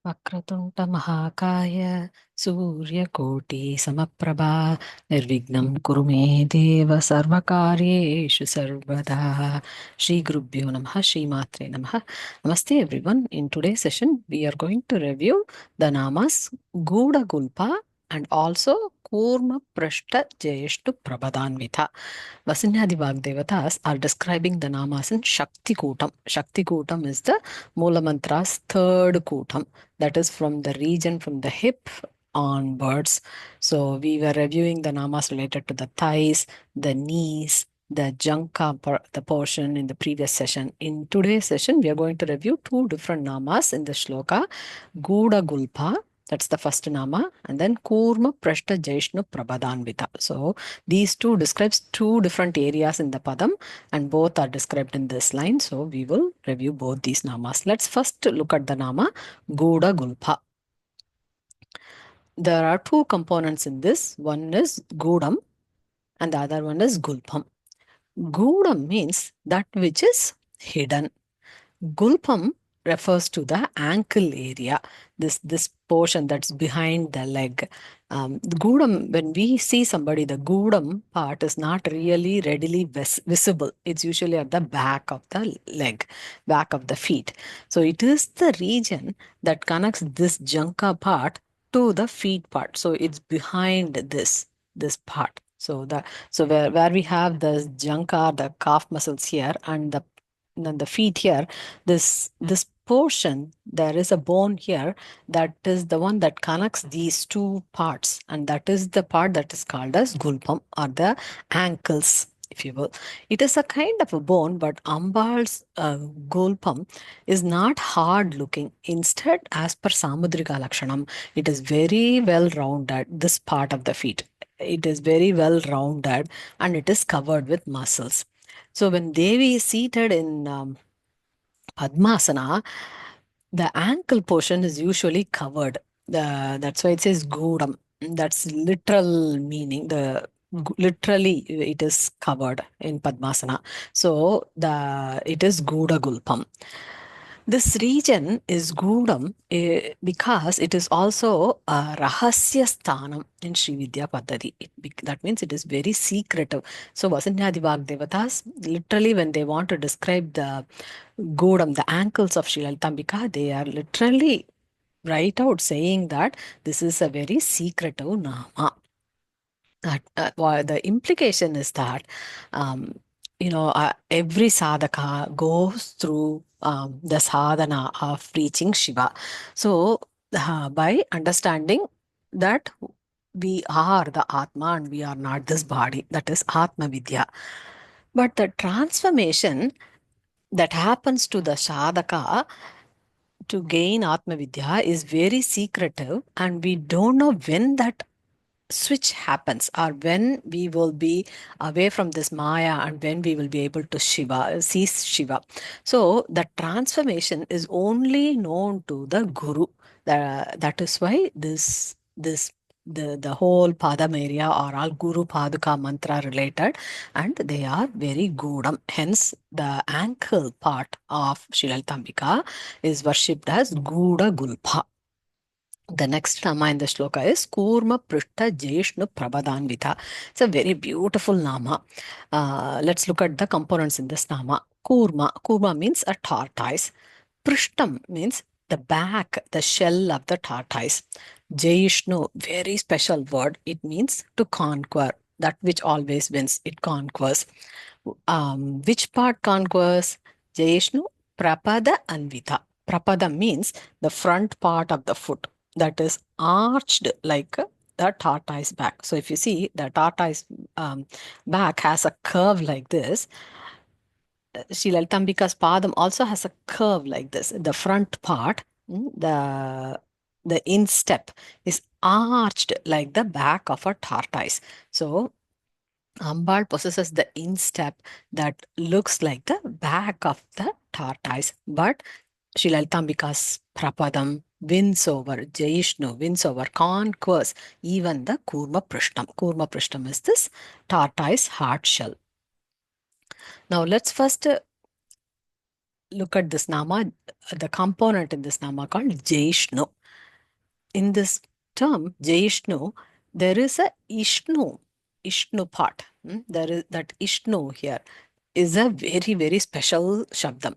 Vakratunta Mahakaya Suryakoti Samaprabha Nirvignam Kurume Deva Sarvakaryeshu Sarvada. Shri Gurubhyo Namaha, Shri Matre Namaha. Namaste everyone. In today's session, we are going to review the namas Gudagulpha and also Kurma Prishta Jayishnu Prapadanvita. Vasinyadi Vak Devatas are describing the namas in Shakti Kootam. Shakti Kootam is the Mula Mantra's third Kootam, that is from the region from the hip onwards. So we were reviewing the namas related to the thighs, the knees, the janka, the portion in the previous session. In today's session, we are going to review two different namas in the shloka. Gudagulpha, that's the first nama, and then Kurma Prishta Jayishnu Prapadanvita. So these two describes two different areas in the Padam, and both are described in this line. So we will review both these namas. Let's first look at the nama Gudagulpha. There are two components in this. One is Gudam and the other one is Gulpham. Gudam means that which is hidden. Gulpham refers to the ankle area, this portion that's behind the leg. The Gudam, when we see somebody, the Gudam part is not really readily visible. It's usually at the back of the leg, back of the feet. So it is the region that connects this janka part to the feet part. So it's behind this part. So where we have the janka, the calf muscles here, and the feet here, this portion, there is a bone here that is the one that connects these two parts, and that is the part that is called as Gulpham, or the ankles, if you will. It is a kind of a bone, but Ambal's Gulpham is not hard looking. Instead, as per Samudrika Lakshanam, it is very well rounded, this part of the feet. It is very well rounded and it is covered with muscles. So when Devi is seated in Padmasana, the ankle portion is usually covered. That's why it says Gudam. That's literal meaning. Literally it is covered in Padmasana. So it is Gudagulpam. This region is Gudam because it is also a Rahasya Sthanam in Sri Vidya Paddhati. That means it is very secretive. So Vasinyadi Vak Devatas, literally when they want to describe the Gudam, the ankles of Sri Lalitambika, they are literally right out saying that this is a very secretive Nama. The implication is that every sadhaka goes through the sadhana of reaching Shiva. So by understanding that we are the Atma and we are not this body, that is Atma Vidya. But the transformation that happens to the sadhaka to gain Atma Vidya is very secretive, and we don't know when that switch happens, or when we will be away from this Maya and when we will be able to see Shiva. So the transformation is only known to the Guru. That is why the whole Padam area are all Guru Paduka mantra related, and they are very Gudam. Hence, the ankle part of Sri Lalitambika is worshipped as Gudagulpha. The next Nama in the shloka is Kurma Prishta Jayishnu Prapadanvita. It's a very beautiful Nama. Let's look at the components in this Nama. Kurma. Kurma means a tortoise. Prishtam means the back, the shell of the tortoise. Jayishnu, very special word. It means to conquer. That which always wins, it conquers. Which part conquers? Jayishnu Prapada Anvita. Prapada means the front part of the foot that is arched like the tortoise back. So if you see, the tortoise back has a curve like this. Sri Lalitambika's Paadham also has a curve like this. The front part, the instep is arched like the back of a tortoise. So Ambal possesses the instep that looks like the back of the tortoise, but Sri Lalitambika's Prapadam wins over, Jayishnu wins over, conquers even the Kurma Prishtam. Kurma Prishtam is this tortoise hard shell. Now let's first look at this Nama, the component in this Nama called Jayishnu. In this term, Jayishnu, there is a Ishnu part. There is that Ishnu here is a very, very special Shabdam.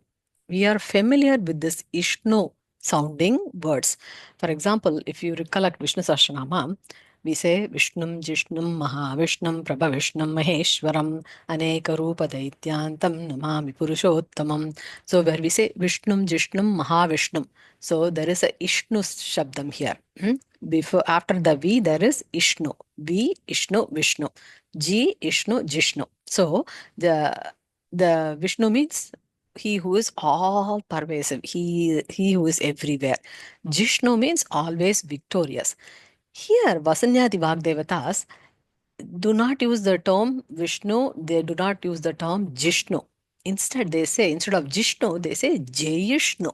We are familiar with this Ishnu sounding words. For example, if you recollect Vishnu Sahasranama, we say Vishnum, Jishnum, Mahavishnum, Prabhavishnum, Maheshwaram, Aneka Rupa Daityantam, Namami Purushottamam. So where we say Vishnum, Jishnum, Mahavishnum. So there is a Ishnu Shabdam here. Before, after the V, there is Ishnu. V, Ishnu, Vishnu. G, Ishnu, Jishnu. So the Vishnu means he who is all pervasive, he who is everywhere. Jishnu means always victorious. Here, Vasinyadi Vak Devatas do not use the term Vishnu, they do not use the term Jishnu. Instead, they say, instead of Jishnu, they say Jayishnu.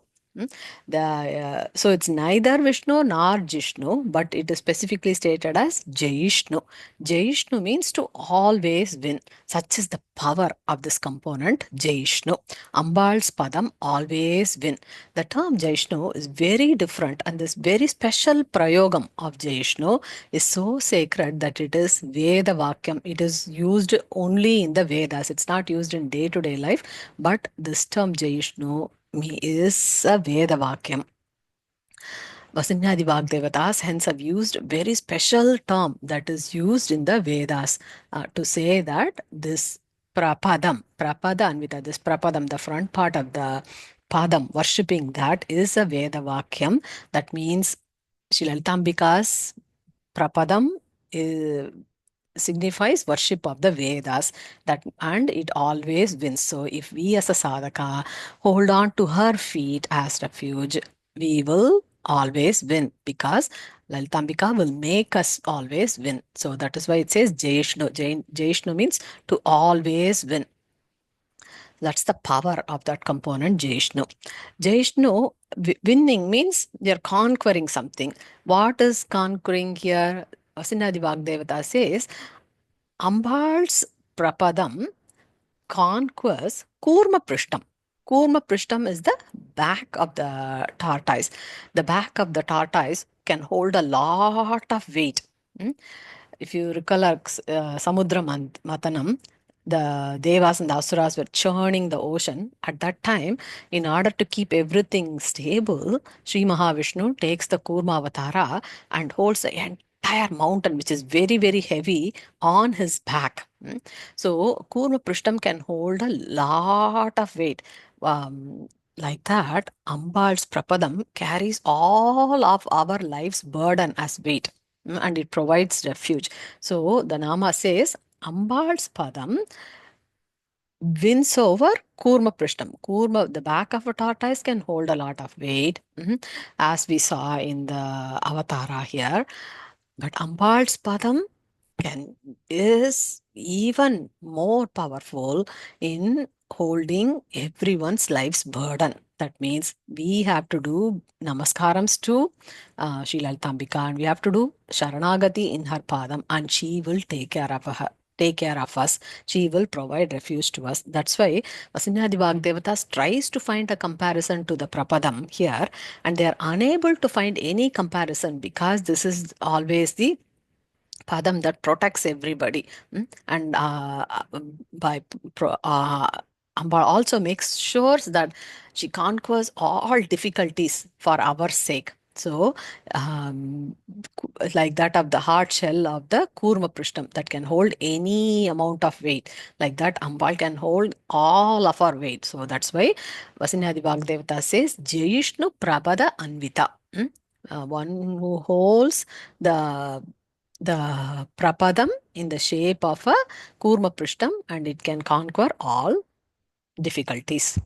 So it's neither Vishnu nor Jishnu, but it is specifically stated as Jayishnu. Jayishnu means to always win. Such is the power of this component, Jayishnu. Ambal's Padam, always win. The term Jayishnu is very different, and this very special prayogam of Jayishnu is so sacred that it is Veda Vakyam. It is used only in the Vedas. It's not used in day-to-day life, but this term Jayishnu is a Veda Vakyam. Vasinyadi Vak Devatas hence have used very special term that is used in the Vedas to say that this Prapadanvita, this Prapadam, the front part of the Padam, worshipping that is a Veda Vakyam. That means Sri Lalitambika's Prapadam signifies worship of the Vedas, that and it always wins. So if we as a sadhaka hold on to her feet as refuge, we will always win, because Lalitambika will make us always win. So that is why it says Jayishnu. Jayishnu means to always win. That's the power of that component, Jayishnu. Jayishnu, winning means you're conquering something. What is conquering here? Vasinyadi Vak Devata says, Ambal's Prapadam conquers Kurma Prishtam. Kurma Prishtam is the back of the tortoise. The back of the tortoise can hold a lot of weight. If you recall Samudra Matanam, the Devas and the Asuras were churning the ocean. At that time, in order to keep everything stable, Sri Mahavishnu takes the Kurma Avatara and holds the entire mountain, which is very, very heavy, on his back. So, Kurma Prishtam can hold a lot of weight. Like that, Ambal's Prapadam carries all of our life's burden as weight. And it provides refuge. So the Nama says, Ambal's Padam wins over Kurma Prishtam. Kurma, the back of a tortoise can hold a lot of weight, as we saw in the Avatara here. But Ambal's Padam is even more powerful in holding everyone's life's burden. That means we have to do namaskarams to Sri Lalitambika, and we have to do Sharanagati in her Padam, and she will take care of her. Take care of us. She will provide refuge to us. That's why Vasinyadi Vak Devatas tries to find a comparison to the Prapadam here, and they are unable to find any comparison, because this is always the Padam that protects everybody. And by Ambal also makes sure that she conquers all difficulties for our sake. So, like that of the hard shell of the Kurma Prishtam that can hold any amount of weight, like that Ambal can hold all of our weight. So that's why Vasinyadi Devata says Jayishnu Prapadanvita. One who holds the Prapadam in the shape of a Kurma Prishtam, and it can conquer all difficulties.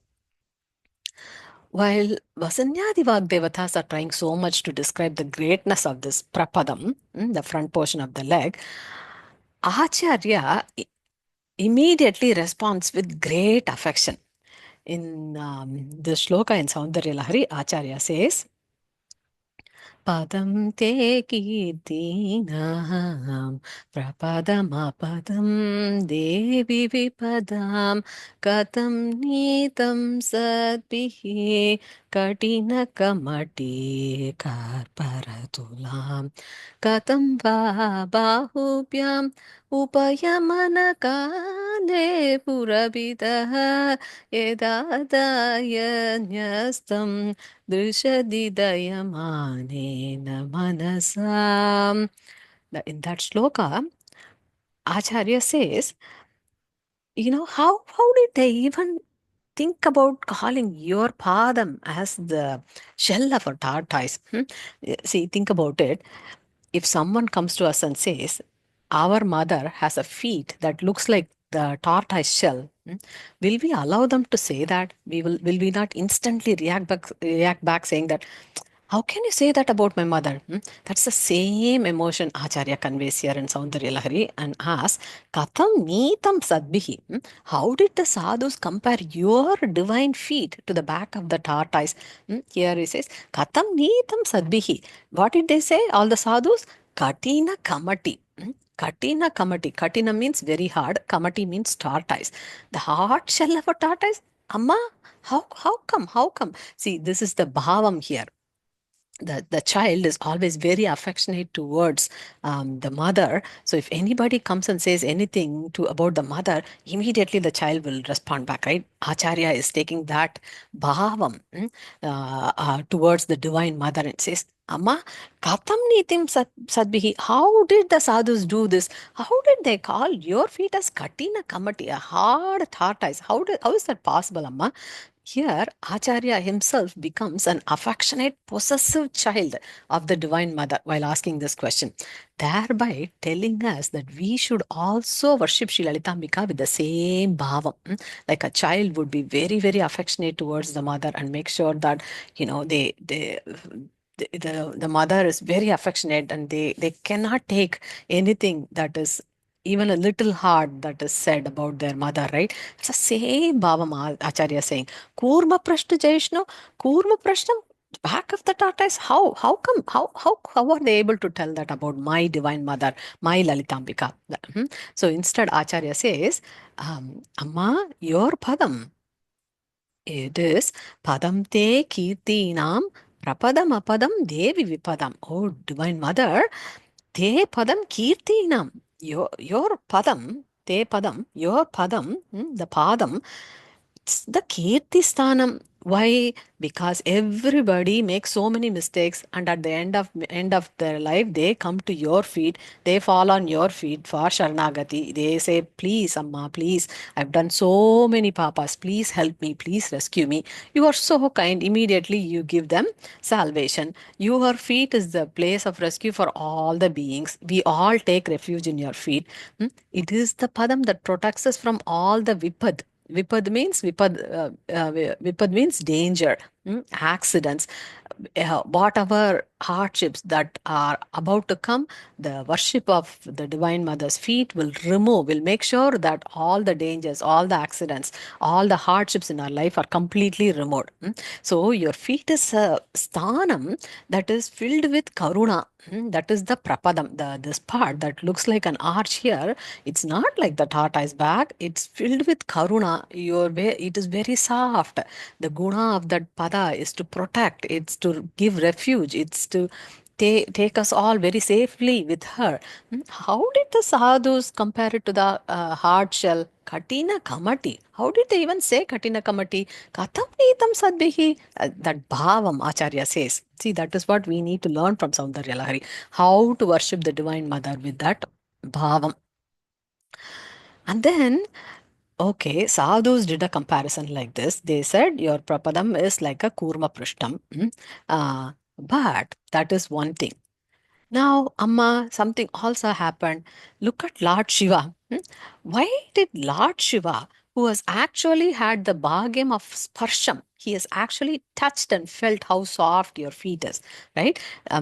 While Vasinyadi Vak Devatas are trying so much to describe the greatness of this Prapadam, the front portion of the leg, Acharya immediately responds with great affection. In the Sloka in Saundarya Lahari, Acharya says, Padam te kirtinam prapadamapadam Devi vipadam katam nitam sadbihi katina kamati karparatulam katam va bahubhyam upayamana kale purabitaha yedadayanyastam Drishadidayamanena manasam. In that shloka, Acharya says, how did they even think about calling your Padam as the shell of a tortoise? See, think about it. If someone comes to us and says, our mother has a feet that looks like the tortoise shell, will we allow them to say that? Will we not instantly react back saying that, how can you say that about my mother? That's the same emotion Acharya conveys here in Saundarya Lahari and asks, Katham Neetam Sadbihi. How did the sadhus compare your divine feet to the back of the tortoise? Here he says, Katham Neetam Sadbihi. What did they say? All the sadhus? Katina Kamati. Katina Kamati. Katina means very hard. Kamati means tortoise. The hard shell of a tortoise? Amma, how come? How come? See, this is the bhavam here. The child is always very affectionate towards the mother. So if anybody comes and says anything to about the mother, immediately the child will respond back, right? Acharya is taking that bhavam towards the divine mother and says, Amma, katam nitim sadbihi. How did the sadhus do this? How did they call your feet as katina kamati, a hard tortoise? How is that possible, Amma? Here, Acharya himself becomes an affectionate, possessive child of the Divine Mother while asking this question, thereby telling us that we should also worship Sri Lalitambika with the same bhava. Like a child would be very, very affectionate towards the mother and make sure that, the mother is very affectionate and they cannot take anything that is even a little hard that is said about their mother, right? It's the same Baba Acharya saying, Kurma Prishta Jayishnu, Kurma Prishtam, back of the tortoise. How come? How are they able to tell that about my divine mother, my Lalitambika? So instead, Acharya says, Amma, your Padam. It is Padam te Kirtinam Prapadam Apadam Devi Vipadam. Oh, Divine Mother, Te Padam Kirtinam. Your Padam, Te Padam, your Padam, the Padam, it's the Kirti Sthanam. Why? Because everybody makes so many mistakes, and at the end of their life, they come to your feet. They fall on your feet for Sharanagati. They say, "Please, Amma, please, I've done so many papas. Please help me. Please rescue me." You are so kind. Immediately, you give them salvation. Your feet is the place of rescue for all the beings. We all take refuge in your feet. It is the padam that protects us from all the vipad. Vipad means danger, accidents, whatever hardships that are about to come. The worship of the Divine Mother's feet will make sure that all the dangers, all the accidents, all the hardships in our life are completely removed. So your feet is a sthanam that is filled with karuna. That is the prapadam, this part that looks like an arch here. It's not like the tortoise back. It's filled with karuna. It is very soft. The guna of that pada is to protect. It's to give refuge. It's to take us all very safely with her. How did the sadhus compare it to the hard shell? Katina Kamati. How did they even say Katina Kamati? Katham Neetam Sadbihi. That bhavam, Acharya says. See, that is what we need to learn from Saundarya Lahari. How to worship the Divine Mother with that bhavam. And then, okay, sadhus did a comparison like this. They said your prapadam is like a kurma prishtam. But that is one thing. Now, Amma, something also happened. Look at Lord Shiva. Why did Lord Shiva, who has actually had the bhagam of sparsham, he has actually touched and felt how soft your feet is, right? How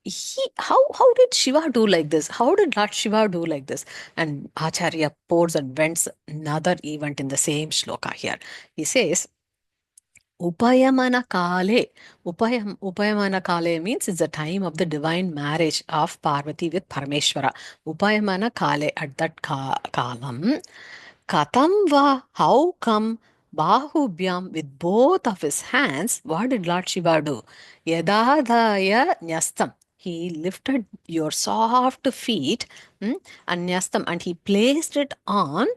did Shiva do like this? How did Lord Shiva do like this? And Acharya pours and vents another event in the same shloka here. He says, Upayamana Kale. Upayamana Kale means it's the time of the divine marriage of Parvati with Parameshwara. Upayamana Kale, at that kalam. Katam va, how come Bahubhyam with both of his hands, what did Lord Shiva do? Yadadaya Nyastam. He lifted your soft feet, and Nyastam, and he placed it on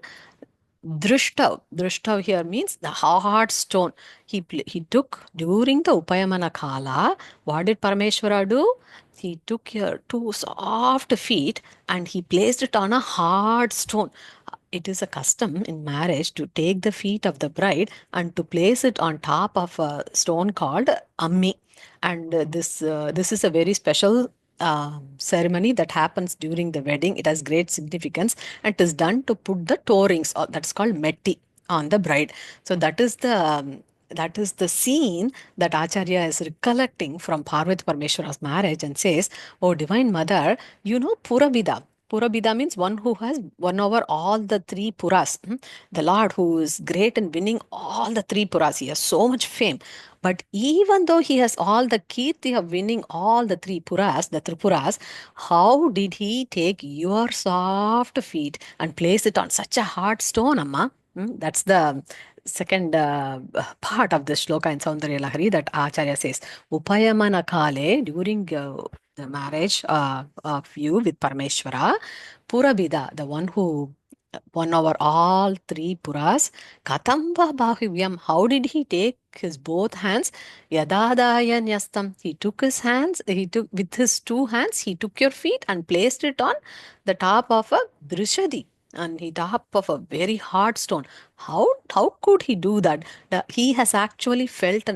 Drishtav. Drishtav here means the hard stone. He took during the Upayamana Kala. What did Parameshwara do? He took your two soft feet and he placed it on a hard stone. It is a custom in marriage to take the feet of the bride and to place it on top of a stone called Ammi. And this is a very special ceremony that happens during the wedding. It has great significance, and it is done to put the toe rings, or that's called metti, on the bride. So that is the scene that Acharya is recollecting from Parvati Parmeshwara's marriage and says, "Oh Divine Mother, you know Purabida." Purabida means one who has won over all the three Puras. The Lord who is great in winning all the three Puras. He has so much fame. But even though he has all the kirti of winning all the three Puras, the Tripuras, how did he take your soft feet and place it on such a hard stone, Amma? That's the second part of the shloka in Saundarya Lahari that Acharya says. Upayamana Kale, during the marriage of you with Parameshwara, Purabida, the one who won over all three Puras, Katamba Bahuvyam, how did he take his both hands? Yadadaya Nyastam, he took his hands, he took with his two hands, he took your feet and placed it on the top of a Drishadi. And he top of a very hard stone. How could he do that? He has actually felt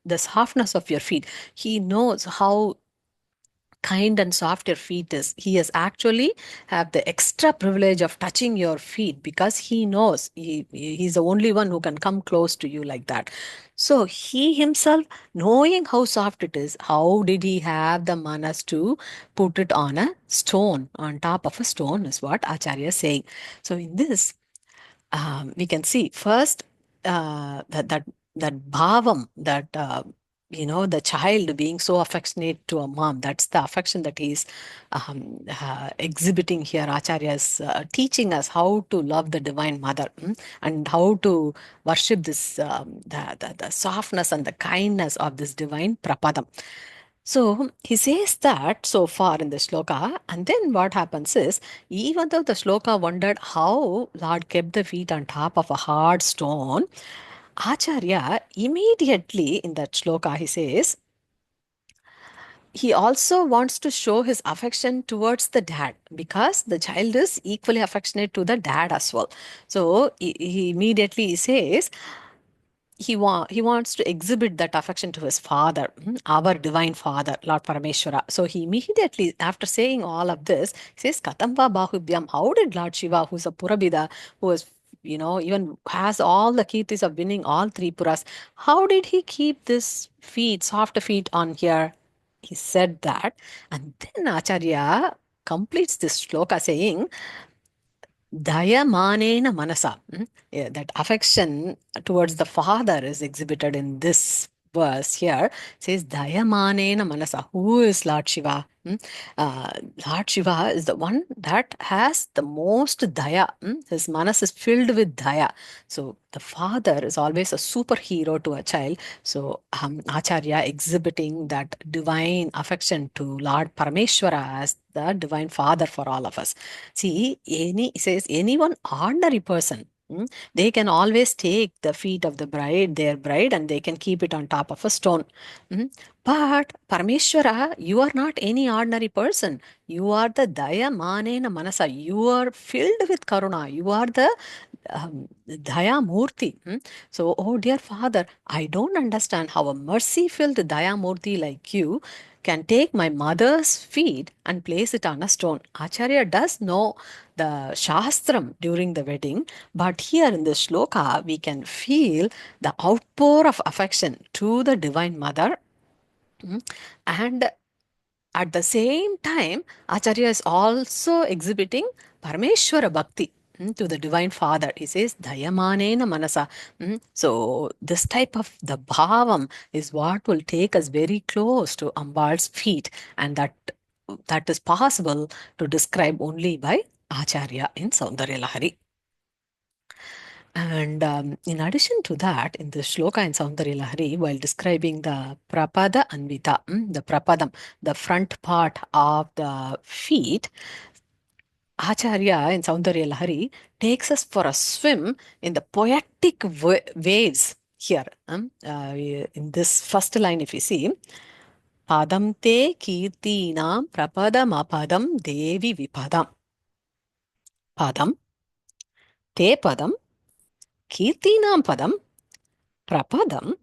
the softness of your feet. He knows how kind and soft your feet is. He has actually have the extra privilege of touching your feet because he knows he's the only one who can come close to you like that. So he himself, knowing how soft it is, how did he have the manas to put it on a stone, on top of a stone, is what Acharya is saying. So in this, we can see first that bhavam, that the child being so affectionate to a mom, that's the affection that he's exhibiting here. Acharya is teaching us how to love the Divine Mother, and how to worship this the softness and the kindness of this divine Prapadam. So he says that so far in the shloka, and then what happens is, even though the shloka wondered how Lord kept the feet on top of a hard stone, Acharya immediately in that shloka he says, he also wants to show his affection towards the dad because the child is equally affectionate to the dad as well. So he immediately says, he wants to exhibit that affection to his father, our divine father, Lord Parameshwara. So he immediately, after saying all of this, he says, Katamba Bahubhyam, how did Lord Shiva, who's a Purabida, who is, even has all the kirtis of winning all three Puras, how did he keep this feet, soft feet on here? He said that. And then Acharya completes this shloka saying, Dayamanena manasa. Yeah, that affection towards the father is exhibited in this verse here. It says Dayamanena manasa. Who is Lord Shiva? Uh, Lord Shiva is the one that has the most daya. His manas is filled with daya. So the father is always a superhero to a child. So Acharya exhibiting that divine affection to Lord Parameshwara as the divine father for all of us. See, he says anyone ordinary person, they can always take the feet of their bride, and they can keep it on top of a stone. But Parameshwara, you are not any ordinary person. You are the Daya Manena Manasa. You are filled with Karuna. You are the Daya Murti. So, oh dear Father, I don't understand how a mercy-filled Daya Murti like you can take my mother's feet and place it on a stone. Acharya does know the Shastram during the wedding, but here in the shloka, we can feel the outpour of affection to the Divine Mother. And at the same time, Acharya is also exhibiting Parameshwara Bhakti. to the Divine Father. He says, Dayamanena Manasa. So this type of the bhavam is what will take us very close to Ambal's feet, and that is possible to describe only by Acharya in Saundarya Lahari. And in addition to that, in the shloka in Saundarya Lahari, while describing the Prapadanvita, the Prapadam, the front part of the feet, Acharya in Saundarya Lahari takes us for a swim in the poetic waves here. In this first line, if you see, Padam te kirtinam prapadam apadam devi vipadam. Padam te padam kirtinam padam prapadam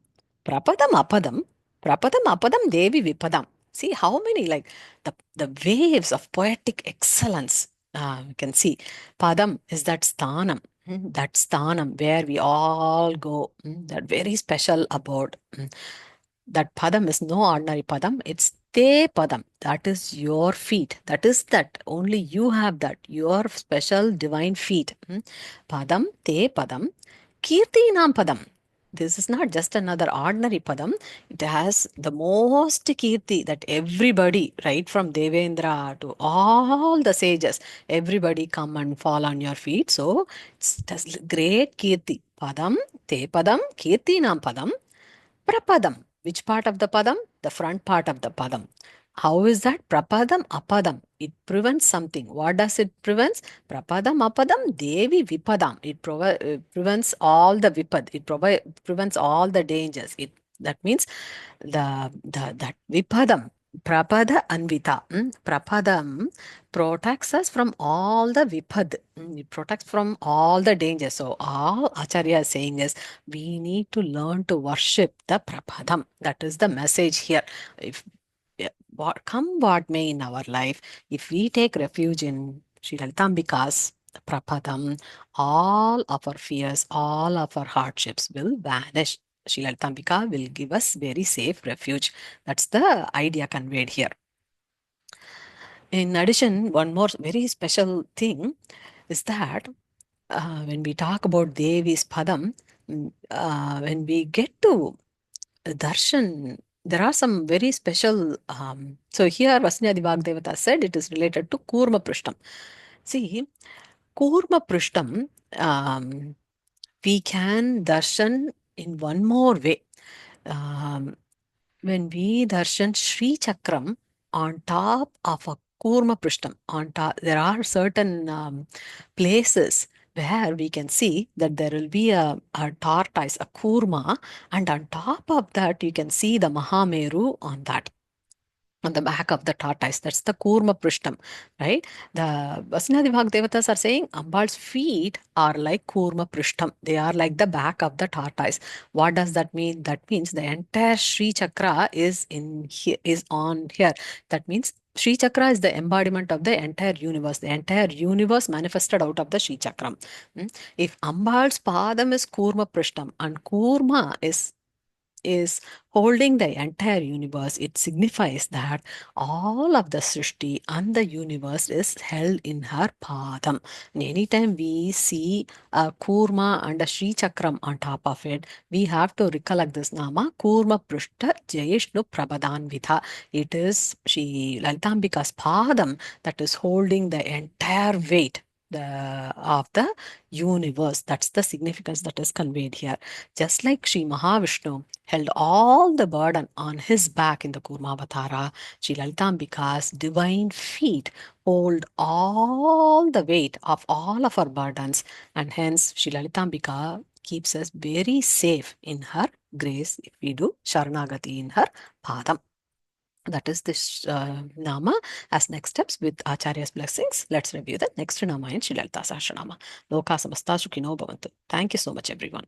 apadam devi vipadam. See how many, like the waves of poetic excellence. You can see Padam is that sthanam, that sthanam where we all go, that very special abode. That Padam is no ordinary Padam, it's Te Padam. That is your feet. That is that. Only you have that. Your special divine feet. Padam, Te Padam, Kirtinam Padam. This is not just another ordinary Padam. It has the most Kirti that everybody, right from Devendra to all the sages, everybody come and fall on your feet. So it's just great Kirti. Padam, Te Padam, Kirtinam Padam, Prapadam. Which part of the Padam? The front part of the Padam. How is that? Prapadam apadam. It prevents something. What does it prevent? Prapadam apadam Devi vipadam. It prevents all the vipad. It prevents all the dangers. That means that vipadam. Prapada Anvita. Prapadam protects us from all the vipad. It protects from all the dangers. So all Acharya is saying is we need to learn to worship the Prapadam. That is the message here. If what may in our life, if we take refuge in Sri Lalitambika's Prapadam, all of our fears, all of our hardships will vanish. Sri Lalitambika will give us very safe refuge. That's the idea conveyed here. In addition, one more very special thing is that when we talk about Devi's Padam, when we get to darshan, there are some very special. So here, Vasinyadi Vak Devatas said it is related to Kurma Prishtam. See, Kurma Prishtam, we can darshan in one more way. When we darshan Sri Chakram on top of a Kurma Prishtam, on top, there are certain places where we can see that there will be a tortoise, a kurma, and on top of that you can see the Mahameru on that. On the back of the tortoise. That's the Kurma Prishtam, right? The Vasinyadi Vak Devatas are saying Ambal's feet are like Kurma Prishtam. They are like the back of the tortoise. What does that mean? That means the entire Sri Chakra is on here. That means Sri Chakra is the embodiment of the entire universe. The entire universe manifested out of the Sri Chakram. If Ambal's Padam is Kurma Prishtam and Kurma is holding the entire universe, it signifies that all of the Srishti and the universe is held in her Padam. And anytime we see a Kurma and a Sri Chakram on top of it, we have to recollect this Nama, Kurma Prishta Jayishnu Prapadanvita. It is Sri Lalitambika's Padam that is holding the entire weight of the universe. That's the significance that is conveyed here. Just like Sri Mahavishnu held all the burden on his back in the Kurmavatara, Sri Lalitambika's divine feet hold all the weight of all of our burdens, and hence Sri Lalitambika keeps us very safe in her grace if we do Sharanagati in her Padam. That is this Nama. As next steps with Acharya's blessings, let's review the next Nama in Sri Lalita Sahasranama. Loka samasta sukhino bhavantu. Thank you so much, everyone.